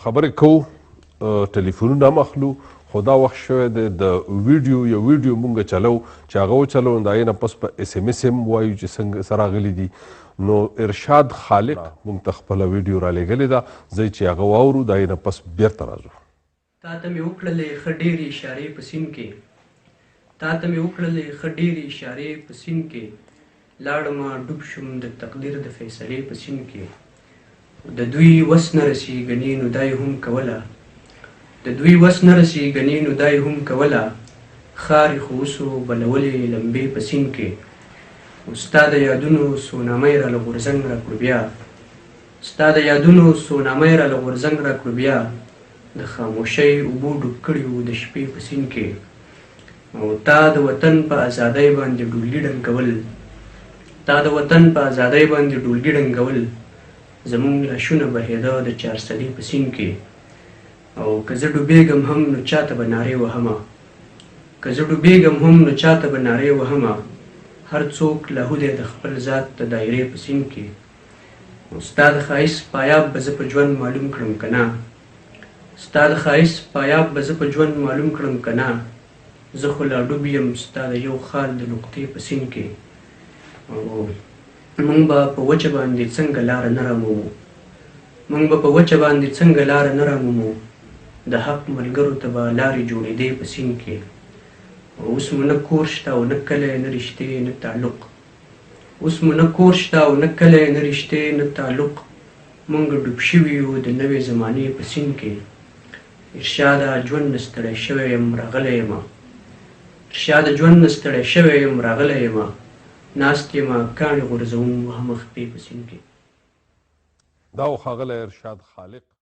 خبرې کوو ټلیفونونه هم اخلو خو دا وخت شوی دی د یو ویډیو مونږ چلو چې هغه وچلو د هغې نه پس په اس ام اس هم وایو چې څنګه څه راغلي دي نو ارشاد خالق مونږ ته خپله ویډیو رالیږلې ده ځئ چې هغه واورو د هغې نه پس بیرته راځو تا ته مې وکړلې ښه ډېرې اشارې په سیند کې تا ته مې وکړلې ښه ډېرې اشارې په سیند کې لاړمه ډوب شوم د تقدیر د فیصلې په سیند کې د دوی وس نه رسي ګنې نو دا یې هم کوله د دوی وس نه رسي ګنې نو دا یې هم کوله ښار خو اوسو بلولې لمبې په سیند کې ستا د یادونو سونامه یې راله غورځنګ راکړو بیا ستا د یادونو سونامه یې راله غورځنګ راکړو بیا د خاموشۍ اوبو ډوب کړي وو د شپې په سیند کې او تا د وطن په ازادۍ باندې ډولګي ډنګول تا د وطن په ازادۍ باندې ډولګي ډنګول زمونږ لاشونه بهېده د چارسدي په سیند کې او که زه ډوبېږم هم نو چاته به نارې وهمه که زه ډوبېږم هم نو چاته به نارې وهمه هر څوک لاهو دی د خپل ذات د دایرې په سیند کې او ستا د ښایست پایاب به زه په ژوند معلوم کړم که نه ستا د ښایست پایاب به زه په ژوند معلوم کړم که نه زه خو لا ډوب یم ستا د یو خال د نقطې په سیند کې او مونږ به په وچه باندې څنګه لاره نه رامومو مونږ به په وچه باندې څنګه لاره نه رامومو د حق ملګرو ته به لارې جوړېدې په سیند کې اوس مو نه کور شته او نه کلی نه رشتې نه تعلق اوس مو نه کور شته او نه کلی نه رشتې نه تعلق مونږ ډوب شوي یو د نوې زمانې په سیند کې ارشاده ژوند نه ستړی شوی یم راغلی یمه ارشاده ژوند نه ستړی شوی یم راغلی یمه ناست یمه کاڼې غورځوم وهمه خپې په سیند کې دا و ښاغلی ارشاد خالق